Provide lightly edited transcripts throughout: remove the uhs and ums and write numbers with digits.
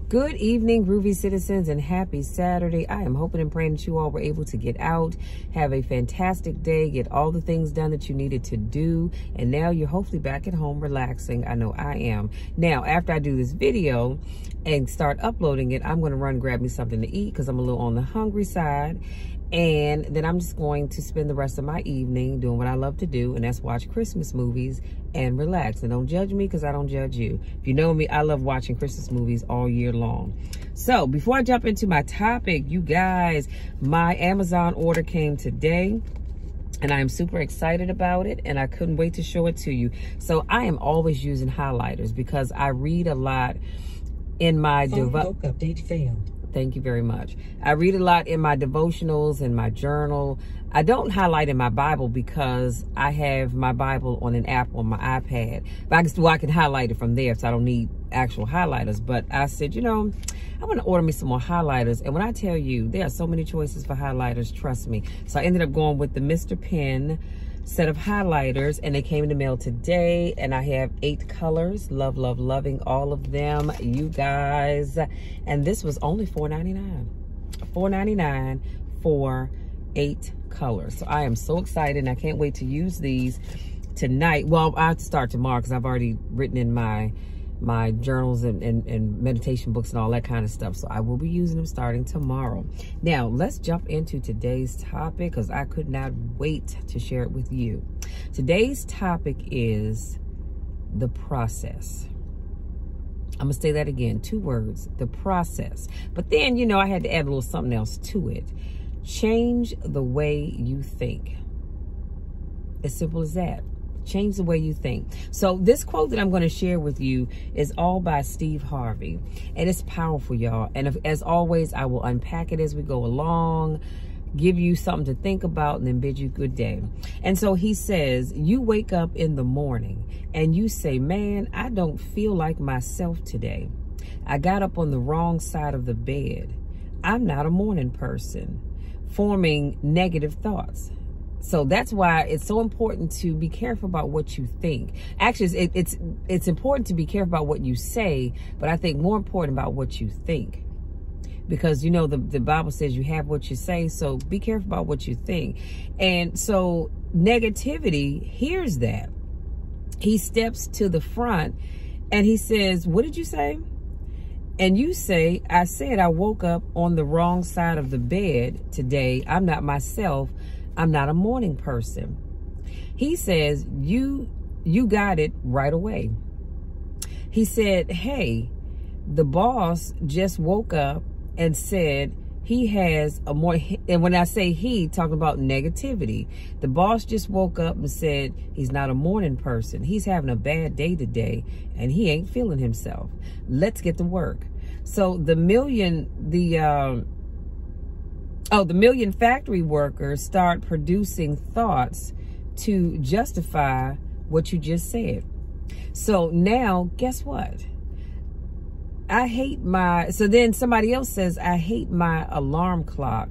Good evening, groovy citizens, and happy Saturday. I am hoping and praying that you all were able to get out, have a fantastic day, get all the things done that you needed to do, and now you're hopefully back at home relaxing. I know I am. Now, after I do this video and start uploading it, I'm going to run and grab me something to eat because I'm a little on the hungry side. And then I'm just going to spend the rest of my evening doing what I love to do, and that's watch Christmas movies and relax. And don't judge me because I don't judge you. If you know me, I love watching Christmas movies all year long. So before I jump into my topic, you guys, my Amazon order came today. And I am super excited about it, and I couldn't wait to show it to you. So I am always using highlighters because I read a lot in my update failed. Thank you very much. I read a lot in my devotionals and my journal. I don't highlight in my Bible because I have my Bible on an app on my iPad. But I can highlight it from there, so I don't need actual highlighters. But I said, you know, I'm going to order me some more highlighters. And when I tell you, there are so many choices for highlighters, trust me. So I ended up going with the Mr. Pen set of highlighters, and they came in the mail today, and I have 8 colors. Loving all of them, you guys. And this was only $4.99. $4.99 for 8 colors. So I am so excited, and I can't wait to use these tonight. Well, I'll start tomorrow because I've already written in my journals and meditation books and all that kind of stuff. So I will be using them starting tomorrow. Now, let's jump into today's topic because I could not wait to share it with you. Today's topic is the process. I'm going to say that again, 2 words, the process. But then, you know, I had to add a little something else to it. Change the way you think. As simple as that. Change the way you think. So this quote that I'm going to share with you is all by Steve Harvey, and it's powerful, y'all. And as always, I will unpack it as we go along, give you something to think about, and then bid you good day. And so he says, you wake up in the morning and you say, man, I don't feel like myself today. I got up on the wrong side of the bed. I'm not a morning person. Forming negative thoughts. So that's why it's so important to be careful about what you think. Actually, it's important to be careful about what you say, but I think more important about what you think. Because, you know, the Bible says you have what you say, so be careful about what you think. And so negativity hears that. He steps to the front and he says, what did you say? And you say, I said I woke up on the wrong side of the bed today. I'm not myself. I'm not a morning person. He says, you got it right away. He said, hey, the boss just woke up and said he has a morning. And when I say he, talking about negativity, the boss just woke up and said he's not a morning person. He's having a bad day today and he ain't feeling himself. Let's get to work. So the million factory workers start producing thoughts to justify what you just said. So now, guess what? So then somebody else says, I hate my alarm clock.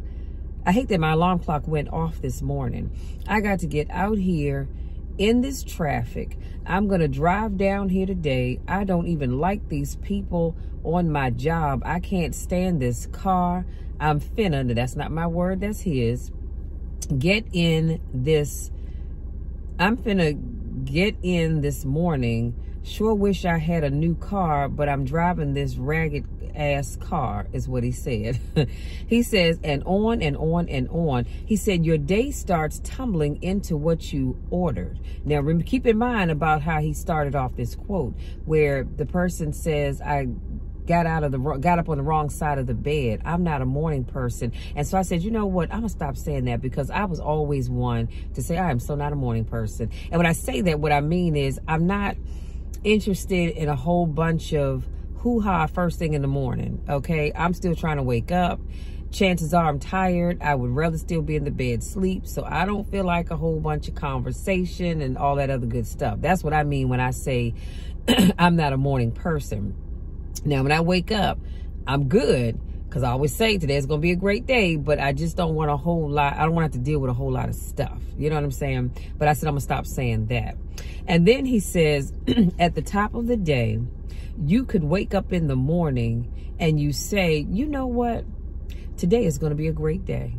I hate that my alarm clock went off this morning. I got to get out here in this traffic. I'm going to drive down here today. I don't even like these people on my job. I can't stand this car. I'm finna, that's not my word, that's his. I'm finna get in this morning. Sure wish I had a new car, but I'm driving this ragged ass car, is what he said. He says, and on and on and on. He said, your day starts tumbling into what you ordered. Now, keep in mind about how he started off this quote, where the person says, I got up on the wrong side of the bed. I'm not a morning person. And so I said, you know what? I'm gonna stop saying that because I was always one to say I am so not a morning person. And when I say that, what I mean is I'm not interested in a whole bunch of hoo-ha first thing in the morning. Okay, I'm still trying to wake up. Chances are I'm tired. I would rather still be in the bed sleep. So I don't feel like a whole bunch of conversation and all that other good stuff. That's what I mean when I say I'm not a morning person. Now, when I wake up, I'm good because I always say today's going to be a great day, but I just don't want a whole lot. I don't want to have to deal with a whole lot of stuff. You know what I'm saying? But I said I'm going to stop saying that. And then he says, at the top of the day, You could wake up in the morning and you say, you know what? Today is going to be a great day.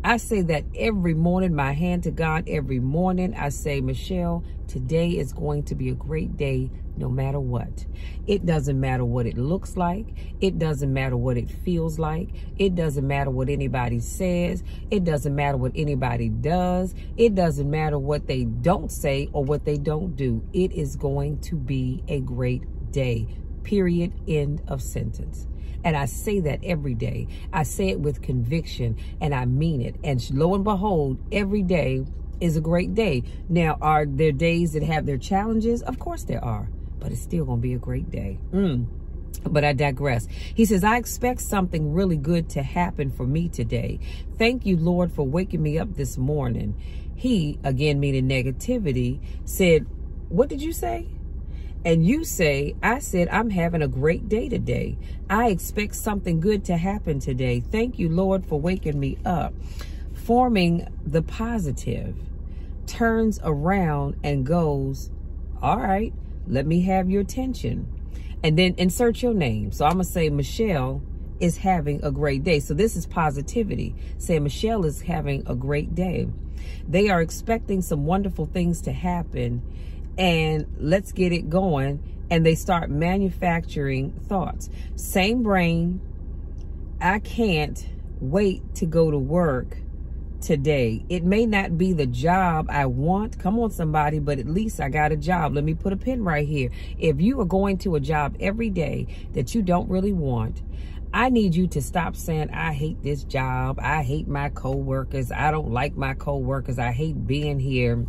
I say that every morning, my hand to God, every morning I say, Michelle, today is going to be a great day no matter what. It doesn't matter what it looks like. It doesn't matter what it feels like. It doesn't matter what anybody says. It doesn't matter what anybody does. It doesn't matter what they don't say or what they don't do. It is going to be a great day. Period. End of sentence. And I say that every day. I say it with conviction and I mean it. And lo and behold, every day is a great day. Now, are there days that have their challenges? Of course there are, but it's still going to be a great day. But I digress. He says, I expect something really good to happen for me today. Thank you, Lord, for waking me up this morning. He, again, meaning negativity, said, what did you say? And you say, I said, I'm having a great day today. I expect something good to happen today. Thank you, Lord, for waking me up. Forming the positive turns around and goes, all right, let me have your attention. And then insert your name. So I'm going to say Michelle is having a great day. So this is positivity. Say Michelle is having a great day. They are expecting some wonderful things to happen. And let's get it going. And they start manufacturing thoughts. Same brain. I can't wait to go to work today. It may not be the job I want. Come on, somebody, but at least I got a job. Let me put a pin right here. If you are going to a job every day that you don't really want, I need you to stop saying, I hate this job. I hate my coworkers. I don't like my coworkers. I hate being here.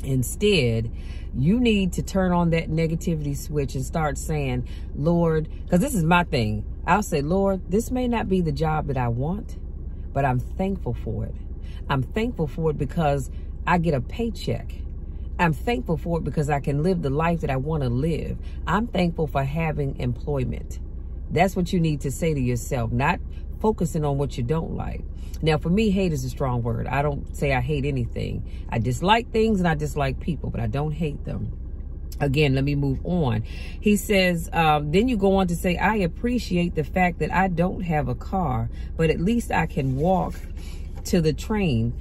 Instead, you need to turn on that negativity switch and start saying, Lord, because this is my thing. I'll say, Lord, this may not be the job that I want, but I'm thankful for it. I'm thankful for it because I get a paycheck. I'm thankful for it because I can live the life that I want to live. I'm thankful for having employment. That's what you need to say to yourself, not focusing on what you don't like. Now, for me, hate is a strong word. I don't say I hate anything. I dislike things and I dislike people, but I don't hate them. Again, let me move on. He says, then you go on to say, I appreciate the fact that I don't have a car, but at least I can walk to the train.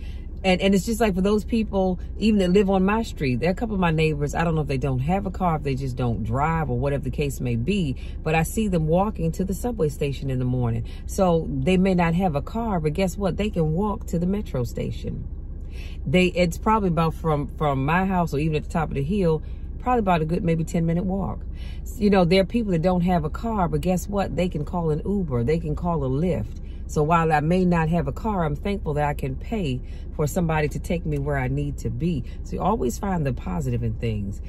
And it's just like for those people, even that live on my street, there are a couple of my neighbors, I don't know if they don't have a car, if they just don't drive or whatever the case may be, but I see them walking to the subway station in the morning. So they may not have a car, but guess what? They can walk to the metro station. It's probably about from my house or even at the top of the hill, probably about a good maybe 10-minute walk. You know, there are people that don't have a car, but guess what? They can call an Uber, they can call a Lyft. So while I may not have a car, I'm thankful that I can pay for somebody to take me where I need to be. So you always find the positive in things.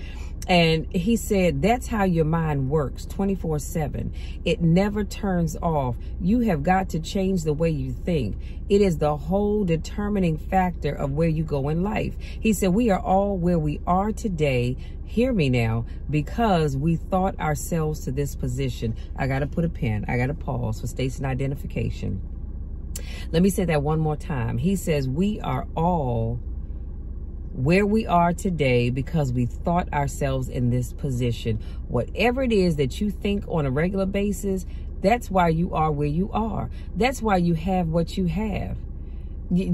And he said, that's how your mind works 24/7. It never turns off. You have got to change the way you think. It is the whole determining factor of where you go in life. He said, we are all where we are today. Hear me now, because we thought ourselves to this position. I got to put a pin. I got to pause for station identification. Let me say that one more time. He says, we are all where we are today because we thought ourselves in this position. Whatever it is that you think on a regular basis, that's why you are where you are. That's why you have what you have.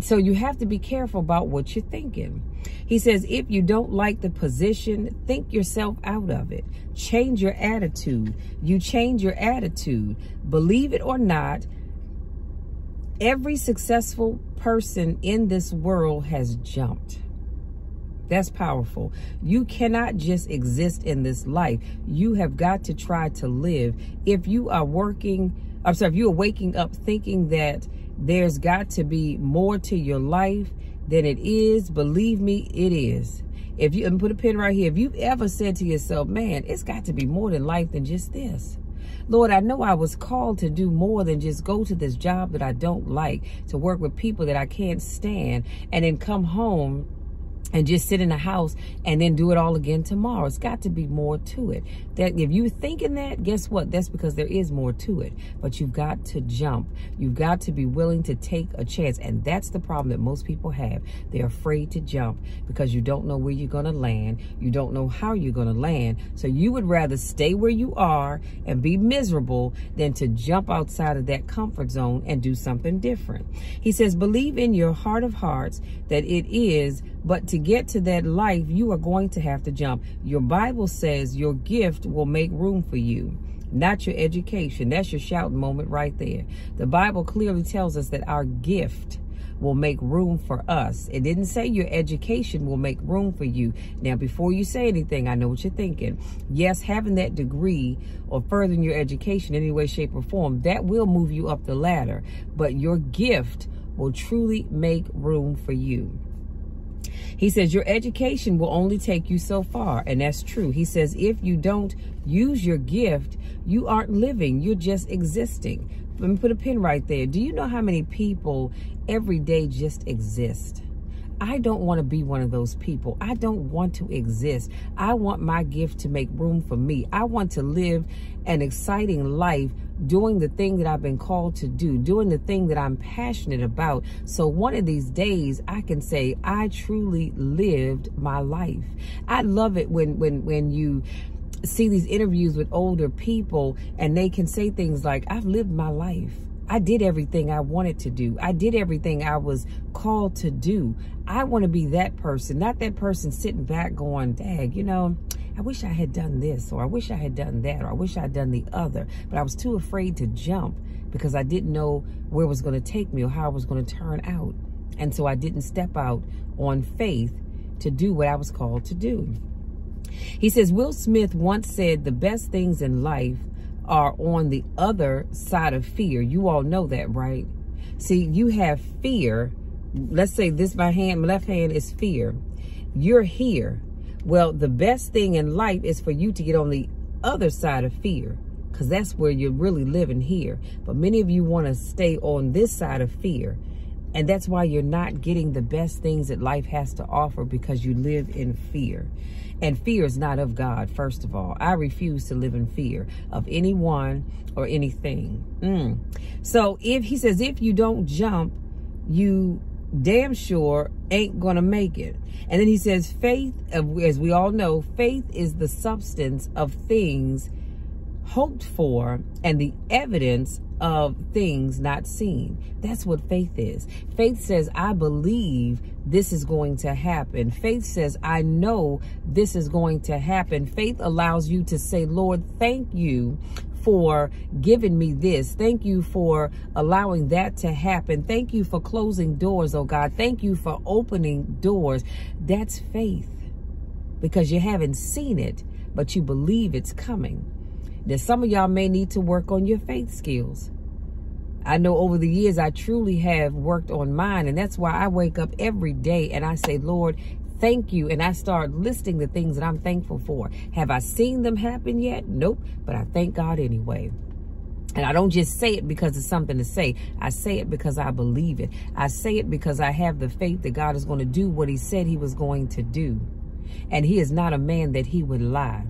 So you have to be careful about what you're thinking. He says, if you don't like the position, think yourself out of it. Change your attitude. You change your attitude. Believe it or not, every successful person in this world has jumped. That's powerful. You cannot just exist in this life. You have got to try to live. If you are if you are waking up thinking that there's got to be more to your life than it is, believe me, it is. If you, and put a pin right here, if you've ever said to yourself, man, it's got to be more than life than just this. Lord, I know I was called to do more than just go to this job that I don't like, to work with people that I can't stand, and then come home and just sit in the house and then do it all again tomorrow. It's got to be more to it. That if you're thinking that, guess what? That's because there is more to it. But you've got to jump. You've got to be willing to take a chance. And that's the problem that most people have. They're afraid to jump because you don't know where you're going to land. You don't know how you're going to land. So you would rather stay where you are and be miserable than to jump outside of that comfort zone and do something different. He says, believe in your heart of hearts that it is, but to get to that life, you are going to have to jump. Your Bible says your gift will make room for you, not your education. That's your shouting moment right there. The Bible clearly tells us that our gift will make room for us. It didn't say your education will make room for you. Now, before you say anything, I know what you're thinking. Yes, having that degree or furthering your education in any way, shape, or form, that will move you up the ladder. But your gift will truly make room for you. He says your education will only take you so far, and that's true. He says if you don't use your gift, you aren't living, you're just existing. Let me put a pin right there. Do you know how many people every day just exist? I don't want to be one of those people. I don't want to exist. I want my gift to make room for me. I want to live an exciting life doing the thing that I've been called to do, doing the thing that I'm passionate about. So one of these days I can say I truly lived my life. I love it when you see these interviews with older people and they can say things like, I've lived my life. I did everything I wanted to do. I did everything I was called to do. I want to be that person, not that person sitting back going, dag, you know, I wish I had done this, or I wish I had done that, or I wish I had done the other. But I was too afraid to jump because I didn't know where it was going to take me or how it was going to turn out. And so I didn't step out on faith to do what I was called to do. He says, Will Smith once said the best things in life are on the other side of fear. You all know that, right? See, you have fear. Let's say this, my left hand is fear. You're here. Well, the best thing in life is for you to get on the other side of fear, because that's where you're really living here. But many of you want to stay on this side of fear. And that's why you're not getting the best things that life has to offer, because you live in fear. And fear is not of God, first of all. I refuse to live in fear of anyone or anything. So he says, if you don't jump, you damn sure ain't gonna make it. And then he says, faith, as we all know, faith is the substance of things hoped for and the evidence of things not seen. That's what faith is. Faith says, I believe this is going to happen. Faith says, I know this is going to happen. Faith allows you to say, Lord, thank you for giving me this. Thank you for allowing that to happen. Thank you for closing doors, oh God. Thank you for opening doors. That's faith, because you haven't seen it, but you believe it's coming. Now, some of y'all may need to work on your faith skills. I know over the years, I truly have worked on mine. And that's why I wake up every day and I say, Lord, thank you. And I start listing the things that I'm thankful for. Have I seen them happen yet? Nope. But I thank God anyway. And I don't just say it because it's something to say. I say it because I believe it. I say it because I have the faith that God is going to do what he said he was going to do. And he is not a man that he would lie.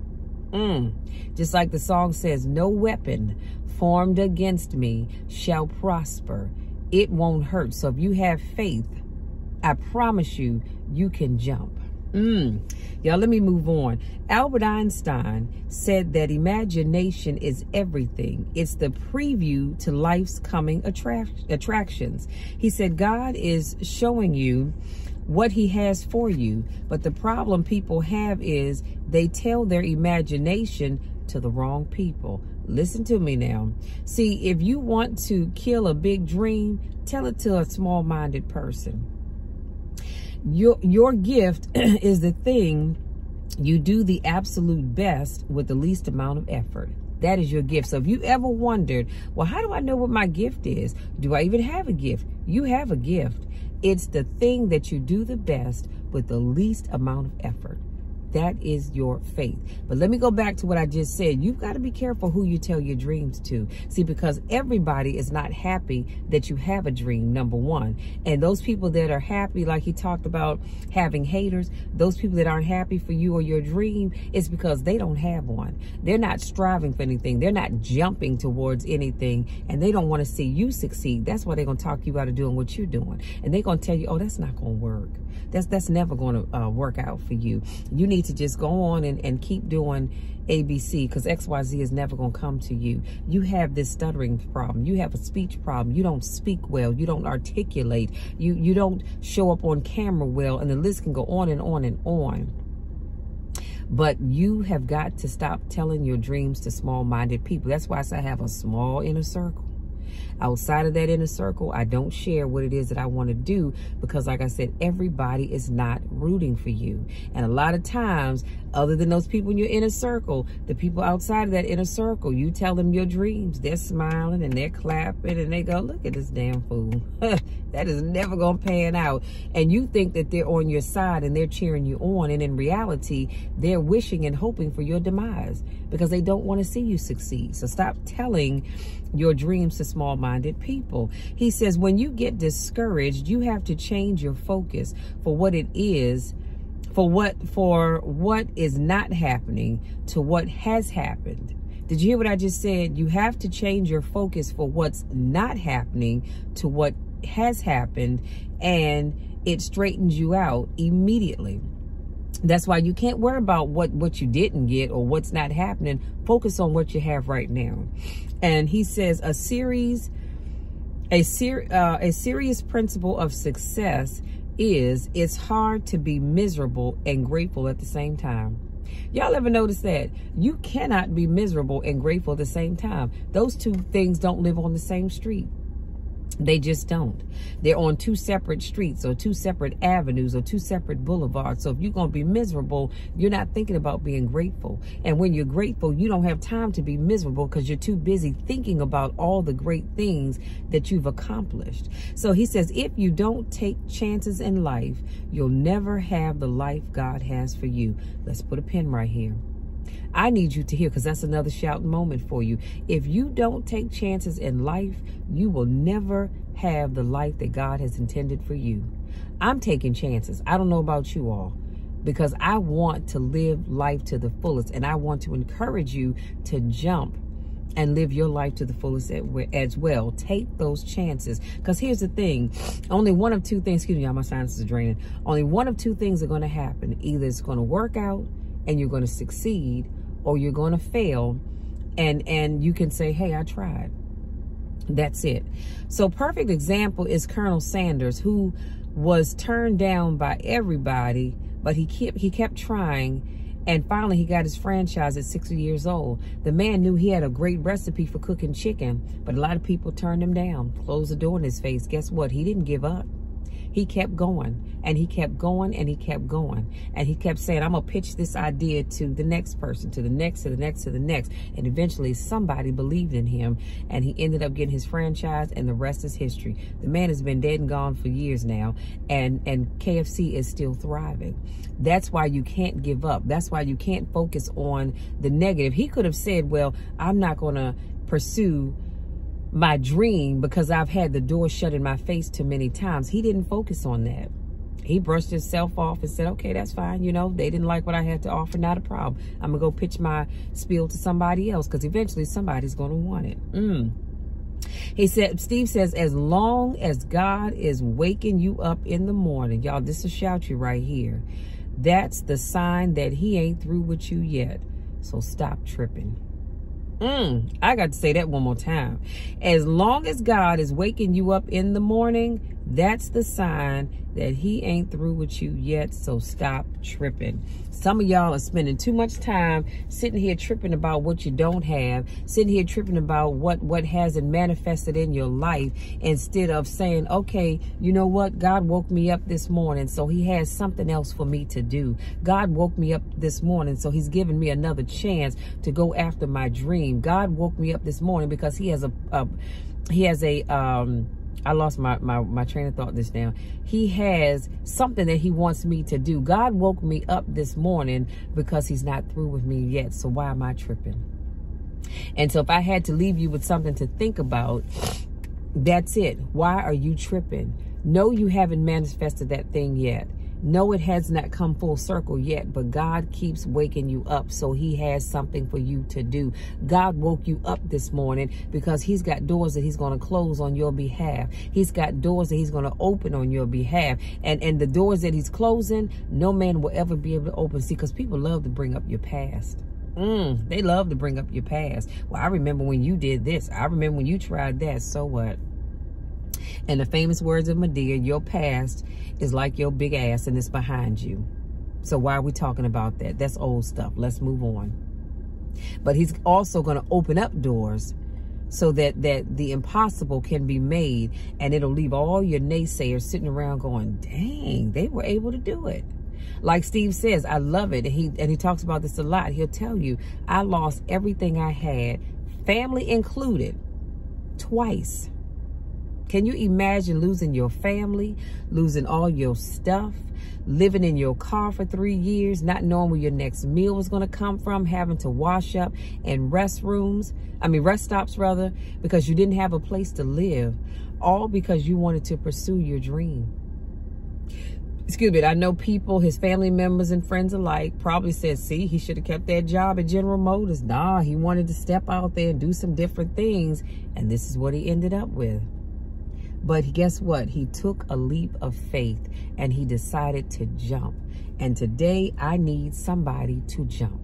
Just like the song says, no weapon formed against me shall prosper. It won't hurt. So if you have faith, I promise you, you can jump. Y'all, let me move on. Albert Einstein said that imagination is everything. It's the preview to life's coming attractions. He said God is showing you what he has for you. But the problem people have is they tell their imagination to the wrong people. Listen to me now. See, if you want to kill a big dream, tell it to a small-minded person. Your gift is the thing you do the absolute best with the least amount of effort. That is your gift. So if you ever wondered, well, how do I know what my gift is? Do I even have a gift? You have a gift. It's the thing that you do the best with the least amount of effort. that is your faith. But let me go back to what I just said. You've got to be careful who you tell your dreams to. See, because everybody is not happy that you have a dream, number one. And those people that are happy, like he talked about having haters, those people that aren't happy for you or your dream, it's because they don't have one. They're not striving for anything. They're not jumping towards anything, and they don't want to see you succeed. That's why they're going to talk you out of doing what you're doing. And they're going to tell you, oh, that's not going to work. That's never going to work out for you. You need to just go on and keep doing ABC, because XYZ is never going to come to you. You have this stuttering problem. You have a speech problem. You don't speak well. You don't articulate. You don't show up on camera well, and the list can go on and on and on. But you have got to stop telling your dreams to small-minded people. That's why I say I have a small inner circle. Outside of that inner circle, I don't share what it is that I want to do, because like I said, everybody is not rooting for you. And a lot of times, other than those people in your inner circle, the people outside of that inner circle, you tell them your dreams, they're smiling and they're clapping and they go, look at this damn fool. That is never going to pan out. And you think that they're on your side and they're cheering you on. And in reality, they're wishing and hoping for your demise, because they don't want to see you succeed. So stop telling your dreams to small-minded people. He says, when you get discouraged, you have to change your focus for what it is, for what is not happening to what has happened. Did you hear what I just said? You have to change your focus for what's not happening to what has happened, and it straightens you out immediately. That's why you can't worry about what you didn't get or what's not happening. Focus on what you have right now. And he says a serious principle of success is it's hard to be miserable and grateful at the same time. Y'all ever notice that? You cannot be miserable and grateful at the same time. Those two things don't live on the same street. They just don't. They're on two separate streets or two separate avenues or two separate boulevards. So if you're going to be miserable, you're not thinking about being grateful. And when you're grateful, you don't have time to be miserable because you're too busy thinking about all the great things that you've accomplished. So he says, if you don't take chances in life, you'll never have the life God has for you. Let's put a pin right here. I need you to hear, because that's another shouting moment for you. If you don't take chances in life, you will never have the life that God has intended for you. I'm taking chances. I don't know about you all, because I want to live life to the fullest, and I want to encourage you to jump and live your life to the fullest as well. Take those chances, because here's the thing. Only one of two things, excuse me, my sinuses are draining. Only one of two things are going to happen. Either it's going to work out and you're going to succeed, or you're going to fail, and you can say, hey, I tried. That's it. So perfect example is Colonel Sanders, who was turned down by everybody, but he kept trying, and finally he got his franchise at 60 years old. The man knew he had a great recipe for cooking chicken, but a lot of people turned him down, closed the door in his face. Guess what? He didn't give up. He kept going, and he kept going, and he kept going. And he kept saying, I'm going to pitch this idea to the next person, to the next, to the next, to the next. And eventually somebody believed in him, and he ended up getting his franchise, and the rest is history. The man has been dead and gone for years now, and KFC is still thriving. That's why you can't give up. That's why you can't focus on the negative. He could have said, well, I'm not going to pursue my dream because I've had the door shut in my face too many times. He didn't focus on that. He brushed himself off and said, okay, that's fine. You know, they didn't like what I had to offer. Not a problem. I'm going to go pitch my spiel to somebody else, because eventually somebody's going to want it. He said, Steve says, as long as God is waking you up in the morning, y'all, this will shout you right here. That's the sign that he ain't through with you yet. So stop tripping. I got to say that one more time. As long as God is waking you up in the morning, that's the sign that he ain't through with you yet. So stop tripping. Some of y'all are spending too much time sitting here tripping about what you don't have, sitting here tripping about what hasn't manifested in your life, instead of saying, okay, you know what? God woke me up this morning, so he has something else for me to do. God woke me up this morning, so he's given me another chance to go after my dream. God woke me up this morning because he has a I lost my train of thought just now. He has something that he wants me to do. God woke me up this morning because he's not through with me yet. So why am I tripping? And so if I had to leave you with something to think about, that's it. Why are you tripping? No, you haven't manifested that thing yet. No, it has not come full circle yet, but God keeps waking you up, so he has something for you to do. God woke you up this morning because he's got doors that he's going to close on your behalf. He's got doors that he's going to open on your behalf. And the doors that he's closing, no man will ever be able to open. See, because people love to bring up your past. They love to bring up your past. Well, I remember when you did this. I remember when you tried that. So what? And the famous words of Medea, your past is like your big ass and it's behind you. So why are we talking about that? That's old stuff. Let's move on. But he's also going to open up doors so that the impossible can be made, and it'll leave all your naysayers sitting around going, dang, they were able to do it. Like Steve says, I love it. And he talks about this a lot. He'll tell you, I lost everything I had, family included, twice. Can you imagine losing your family, losing all your stuff, living in your car for 3 years, not knowing where your next meal was going to come from, having to wash up in rest stops rather, because you didn't have a place to live, all because you wanted to pursue your dream. Excuse me, I know people, his family members and friends alike, probably said, see, he should have kept that job at General Motors. Nah, he wanted to step out there and do some different things, and this is what he ended up with. But guess what? He took a leap of faith and he decided to jump. And today I need somebody to jump.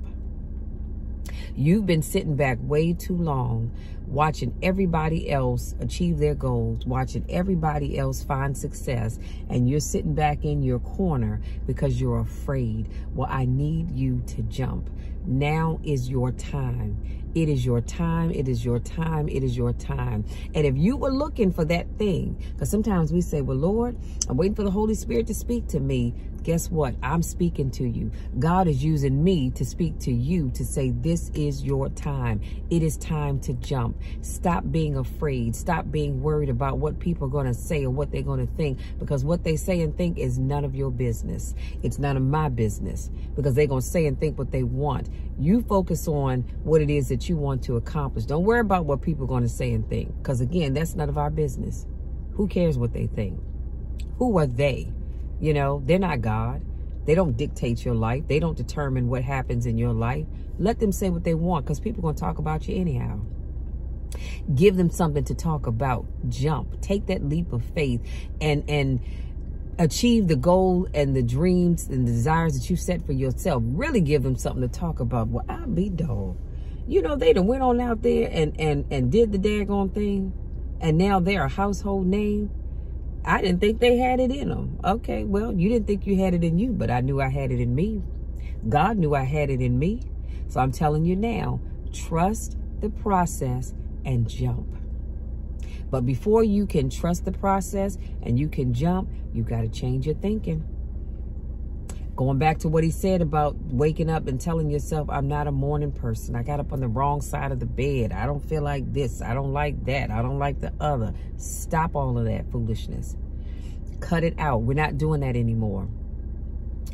You've been sitting back way too long, watching everybody else achieve their goals, watching everybody else find success, and you're sitting back in your corner because you're afraid. Well, I need you to jump. Now is your time. It is your time. It is your time. It is your time. And if you were looking for that thing, because sometimes we say, well, Lord, I'm waiting for the Holy Spirit to speak to me. Guess what? I'm speaking to you. God is using me to speak to you to say, this is your time. It is time to jump. Stop being afraid. Stop being worried about what people are going to say or what they're going to think, because what they say and think is none of your business. It's none of my business, because they're going to say and think what they want. You focus on what it is that you want to accomplish. Don't worry about what people are going to say and think, because again, that's none of our business. Who cares what they think? Who are they? You know, they're not God. They don't dictate your life. They don't determine what happens in your life. Let them say what they want, because people are going to talk about you anyhow. Give them something to talk about. Jump. Take that leap of faith and achieve the goal and the dreams and the desires that you set for yourself. Really give them something to talk about. Well, I'll be dog. You know, they done went on out there and did the daggone thing, and now they're a household name. I didn't think they had it in them. Okay, well, you didn't think you had it in you, but I knew I had it in me. God knew I had it in me. So I'm telling you now, trust the process and jump. But before you can trust the process and you can jump, you got to change your thinking. Going back to what he said about waking up and telling yourself, I'm not a morning person. I got up on the wrong side of the bed. I don't feel like this. I don't like that. I don't like the other. Stop all of that foolishness. Cut it out. We're not doing that anymore.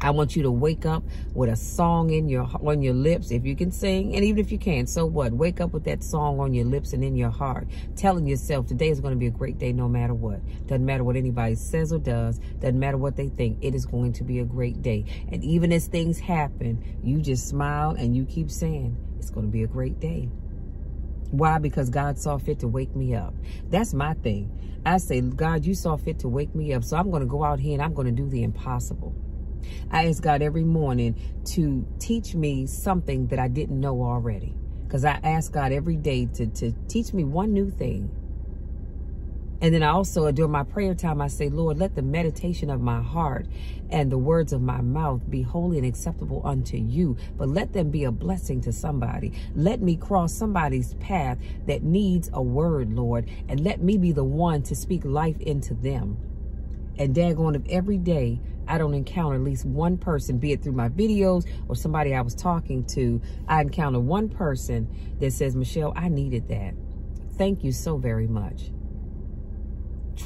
I want you to wake up with a song on your lips, if you can sing, and even if you can't, so what? Wake up with that song on your lips and in your heart, telling yourself today is going to be a great day no matter what. Doesn't matter what anybody says or does. Doesn't matter what they think. It is going to be a great day. And even as things happen, you just smile and you keep saying, it's going to be a great day. Why? Because God saw fit to wake me up. That's my thing. I say, God, you saw fit to wake me up, so I'm going to go out here and I'm going to do the impossible. I ask God every morning to teach me something that I didn't know already. Because I ask God every day to teach me one new thing. And then I also, during my prayer time, I say, Lord, let the meditation of my heart and the words of my mouth be holy and acceptable unto you. But let them be a blessing to somebody. Let me cross somebody's path that needs a word, Lord. And let me be the one to speak life into them. And daggone, if every day I don't encounter at least one person, be it through my videos or somebody I was talking to, I encounter one person that says, Michelle, I needed that. Thank you so very much.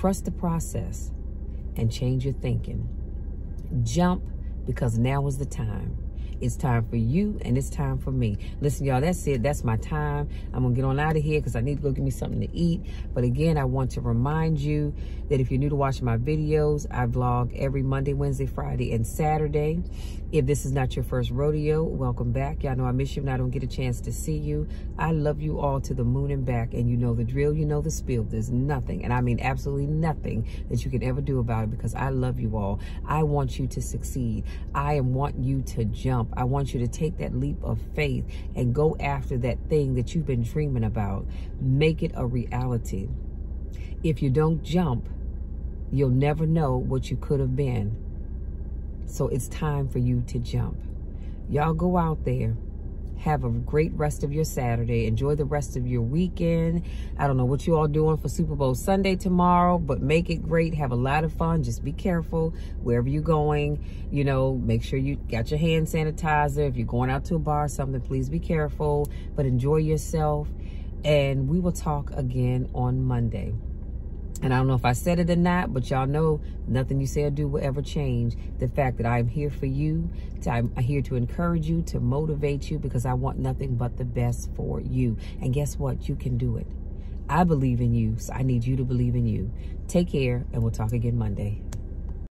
Trust the process and change your thinking. Jump, because now is the time. It's time for you and it's time for me. Listen, y'all, that's it. That's my time. I'm going to get on out of here because I need to go get me something to eat. But again, I want to remind you that if you're new to watching my videos, I vlog every Monday, Wednesday, Friday, and Saturday. If this is not your first rodeo, welcome back. Y'all know I miss you and I don't get a chance to see you. I love you all to the moon and back. And you know the drill, you know the spiel. There's nothing, and I mean absolutely nothing, that you can ever do about it, because I love you all. I want you to succeed. I want you to jump. I want you to take that leap of faith and go after that thing that you've been dreaming about. Make it a reality. If you don't jump, you'll never know what you could have been. So it's time for you to jump. Y'all go out there. Have a great rest of your Saturday. Enjoy the rest of your weekend. I don't know what you all doing for Super Bowl Sunday tomorrow, but make it great. Have a lot of fun. Just be careful wherever you're going. You know, make sure you got your hand sanitizer. If you're going out to a bar or something, please be careful. But enjoy yourself. And we will talk again on Monday. And I don't know if I said it or not, but y'all know nothing you say or do will ever change the fact that I'm here for you. I'm here to encourage you, to motivate you, because I want nothing but the best for you. And guess what? You can do it. I believe in you, so I need you to believe in you. Take care, and we'll talk again Monday.